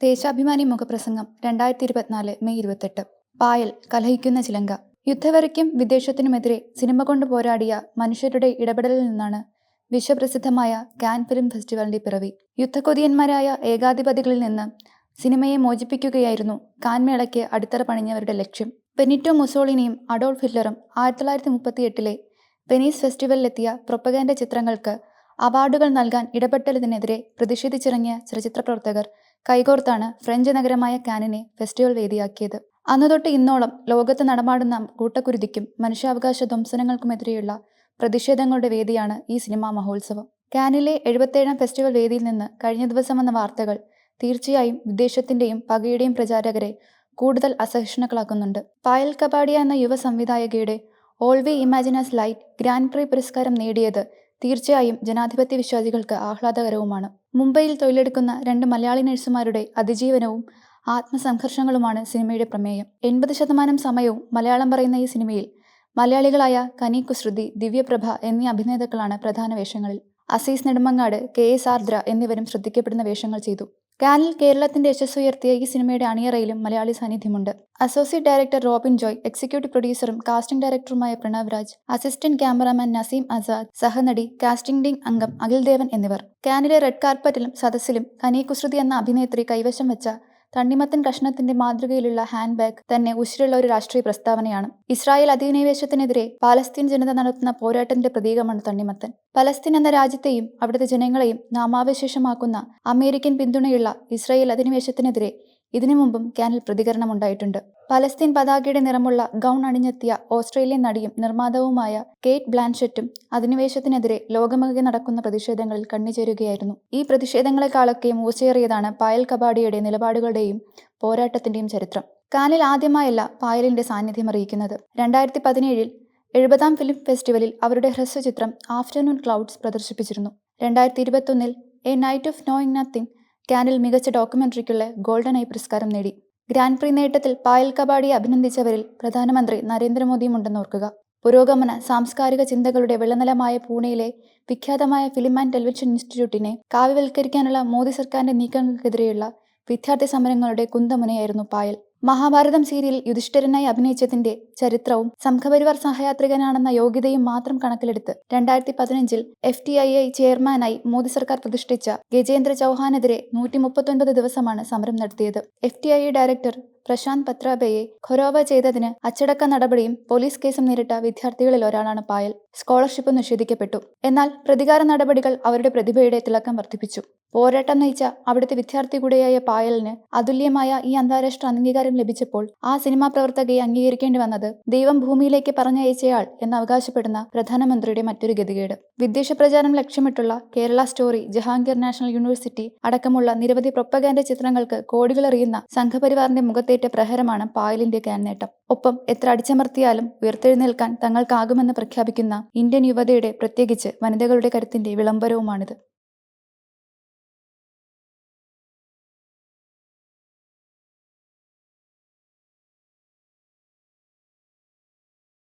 ദേശാഭിമാനി മുഖപ്രസംഗം 2024 മെയ് 28. പായൽ കലഹിക്കുന്ന ചിലങ്ക. യുദ്ധവെറിക്കും വിദ്വേഷത്തിനുമെതിരെ സിനിമ കൊണ്ട് പോരാടിയ മനുഷ്യരുടെ ഇടപെടലിൽ നിന്നാണ് വിശ്വപ്രസിദ്ധമായ കാൻ ഫിലിം ഫെസ്റ്റിവലിന്റെ പിറവി. യുദ്ധക്കൊതിയന്മാരായ ഏകാധിപതികളിൽ നിന്ന് സിനിമയെ മോചിപ്പിക്കുകയായിരുന്നു കാൻ മേളയ്ക്ക് അടിത്തറ പണിഞ്ഞവരുടെ ലക്ഷ്യം. ബെനിറ്റോ മുസോളിനിയും അഡോൾഫ് ഹിറ്റ്ലറും 1938 വെനീസ് ഫെസ്റ്റിവലിലെത്തിയ പ്രൊപ്പഗാൻഡ ചിത്രങ്ങൾക്ക് അവാർഡുകൾ നൽകാൻ ഇടപെട്ടതിനെതിരെ പ്രതിഷേധിച്ചിറങ്ങിയ ചലച്ചിത്രപ്രവർത്തകർ കൈകോർത്താണ് ഫ്രഞ്ച് നഗരമായ കാനിനെ ഫെസ്റ്റിവൽ വേദിയാക്കിയത്. അന്നുതൊട്ട് ഇന്നോളം ലോകത്ത് നടമാടുന്ന കൂട്ടക്കുരുതിക്കും മനുഷ്യാവകാശ ധ്വംസനങ്ങൾക്കുമെതിരെയുള്ള പ്രതിഷേധങ്ങളുടെ വേദിയാണ് ഈ സിനിമാ മഹോത്സവം. കാനിലെ 77ാം ഫെസ്റ്റിവൽ വേദിയിൽ നിന്ന് കഴിഞ്ഞ ദിവസം വന്ന വാർത്തകൾ തീർച്ചയായും വിദ്വേഷത്തിന്റെയും പകയുടെയും പ്രചാരകരെ കൂടുതൽ അസഹിഷ്ണുക്കളാക്കുന്നുണ്ട്. പായൽ കപാഡിയ എന്ന യുവ സംവിധായകയുടെ All We Imagine as Light Grand Prix പുരസ്കാരം നേടിയത് തീർച്ചയായും ജനാധിപത്യ വിശ്വാസികൾക്ക് ആഹ്ലാദകരവുമാണ്. മുംബൈയിൽ തൊഴിലെടുക്കുന്ന 2 മലയാളി നഴ്സുമാരുടെ അതിജീവനവും ആത്മസംഘർഷങ്ങളുമാണ് സിനിമയുടെ പ്രമേയം. 80% സമയവും മലയാളം പറയുന്ന ഈ സിനിമയിൽ മലയാളികളായ കനി കുസൃതി, ദിവ്യപ്രഭ എന്നീ അഭിനേതാക്കളാണ് പ്രധാന വേഷങ്ങളിൽ. അസീസ് നെടുമങ്ങാട്, KS ആർദ്ര എന്നിവരും ശ്രദ്ധിക്കപ്പെടുന്ന വേഷങ്ങൾ ചെയ്തു. കാനിൽ കേരളത്തിന്റെ യശസ്സുയർത്തിയ ഈ സിനിമയുടെ അണിയറയിലും മലയാളി സാന്നിധ്യമുണ്ട്. Associate director Robin Joy, executive പ്രൊഡ്യൂസറും കാസ്റ്റിംഗ് ഡയറക്ടറുമായ പ്രണവ് രാജ്, അസിസ്റ്റന്റ് ക്യാമറാമാൻ നസീം ആസാദ്, സഹനടി, കാസ്റ്റിംഗ് ടീം അംഗം അഖിൽ ദേവൻ എന്നിവർ. കാനിലെ റെഡ് കാർപ്പറ്റിലും സദസ്സിലും കനി കുസൃതി എന്ന അഭിനേത്രി കൈവശം വെച്ച തണ്ണിമത്തൻ കഷ്ണത്തിന്റെ മാതൃകയിലുള്ള ഹാൻഡ് ബാഗ് തന്നെ ഉശിരുള്ള ഒരു രാഷ്ട്രീയ പ്രസ്താവനയാണ്. ഇസ്രായേൽ അധിനിവേശത്തിനെതിരെ പാലസ്തീൻ ജനത നടത്തുന്ന പോരാട്ടത്തിന്റെ പ്രതീകമാണ് തണ്ണിമത്തൻ. പലസ്തീൻ എന്ന രാജ്യത്തെയും അവിടുത്തെ ജനങ്ങളെയും നാമാവശേഷമാക്കുന്ന അമേരിക്കൻ പിന്തുണയുള്ള ഇസ്രായേൽ അധിനിവേശത്തിനെതിരെ ഇതിനു മുമ്പും കാനിൽ പ്രതികരണമുണ്ടായിട്ടുണ്ട്. പലസ്തീൻ പതാകയുടെ നിറമുള്ള ഗൗൺ അണിഞ്ഞെത്തിയ ഓസ്ട്രേലിയൻ നടിയും നിർമ്മാതാവുമായ കേറ്റ് ബ്ലാൻഷെറ്റും അധിനിവേശത്തിനെതിരെ ലോകമാകെ നടക്കുന്ന പ്രതിഷേധങ്ങളിൽ കണ്ണിച്ചേരുകയായിരുന്നു. ഈ പ്രതിഷേധങ്ങളെക്കാളൊക്കെ മൂർച്ചയേറിയതാണ് പായൽ കപാഡിയയുടെ നിലപാടുകളുടെയും പോരാട്ടത്തിന്റെയും ചരിത്രം. കാനിൽ ആദ്യമായല്ല പായലിന്റെ സാന്നിധ്യം അറിയിക്കുന്നത്. 2017 70ാം ഫിലിം ഫെസ്റ്റിവലിൽ അവരുടെ ഹ്രസ്വചിത്രം ആഫ്റ്റർനൂൺ ക്ലൗഡ്സ് പ്രദർശിപ്പിച്ചിരുന്നു. 2021 A Night of Knowing Nothing കാനിൽ മികച്ച ഡോക്യുമെന്ററിക്കുള്ള ഗോൾഡൻ ഐ പുരസ്കാരം നേടി. ഗ്രാൻഡ് പ്രീ നേട്ടത്തിൽ പായൽ കപാഡിയെ അഭിനന്ദിച്ചവരിൽ പ്രധാനമന്ത്രി നരേന്ദ്രമോദിയും ഉണ്ടെന്നോർക്കുക. പുരോഗമന സാംസ്കാരിക ചിന്തകളുടെ വെള്ളനിലമായ പൂനെയിലെ വിഖ്യാതമായ ഫിലിം ആൻഡ് ടെലിവിഷൻ ഇൻസ്റ്റിറ്റ്യൂട്ടിനെ കാവ്യവൽക്കരിക്കാനുള്ള മോദി സർക്കാരിന്റെ നീക്കങ്ങൾക്കെതിരെയുള്ള വിദ്യാർത്ഥി സമരങ്ങളുടെ കുന്തമുനയായിരുന്നു പായൽ. മഹാഭാരതം സീരിയലിൽ യുധിഷ്ഠിരനായി അഭിനയിച്ചതിന്റെ ചരിത്രവും സംഘപരിവാർ സഹയാത്രികനാണെന്ന യോഗ്യതയും മാത്രം കണക്കിലെടുത്ത് 2015 FTII ചെയർമാനായി മോദി സർക്കാർ പ്രതിഷ്ഠിച്ച ഗജേന്ദ്ര ചൗഹാനെതിരെ 139 ദിവസമാണ് സമരം നടത്തിയത്. FTII ഡയറക്ടർ പ്രശാന്ത് പത്രാബയെ ഖൊരോവ ചെയ്തതിന് അച്ചടക്ക നടപടിയും പോലീസ് കേസും നേരിട്ട വിദ്യാർത്ഥികളിൽ ഒരാളാണ് പായൽ. സ്കോളർഷിപ്പ് നിഷേധിക്കപ്പെട്ടു. എന്നാൽ പ്രതികാര നടപടികൾ അവരുടെ പ്രതിഭയുടെ തിളക്കം വർദ്ധിപ്പിച്ചു. പോരാട്ടം നയിച്ച അവിടുത്തെ വിദ്യാർത്ഥി കൂടെയായ പായലിന് അതുല്യമായ ഈ അന്താരാഷ്ട്ര അംഗീകാരം ലഭിച്ചപ്പോൾ ആ സിനിമാ പ്രവർത്തകയെ അംഗീകരിക്കേണ്ടി വന്നത് ദൈവം ഭൂമിയിലേക്ക് പറഞ്ഞയച്ചയാൾ എന്ന് അവകാശപ്പെടുന്ന പ്രധാനമന്ത്രിയുടെ മറ്റൊരു ഗതികേട്. വിദ്വേഷ പ്രചാരണം ലക്ഷ്യമിട്ടുള്ള Kerala story, Jahangir national university അടക്കമുള്ള നിരവധി പ്രൊപ്പഗാൻഡ ചിത്രങ്ങൾക്ക് കോടികളെറിയുന്ന സംഘപരിവാറിന്റെ മുഖത്തേറ്റ പ്രഹരമാണ് പായലിന്റെ കാൻ നേട്ടം. ഒപ്പം എത്ര അടിച്ചമർത്തിയാലും ഉയർത്തെഴുന്നേൽക്കാൻ തങ്ങൾക്കാകുമെന്ന് പ്രഖ്യാപിക്കുന്ന ഇന്ത്യൻ യുവതയുടെ, പ്രത്യേകിച്ച് വനിതകളുടെ കരുത്തിന്റെ വിളംബരവുമാണിത്.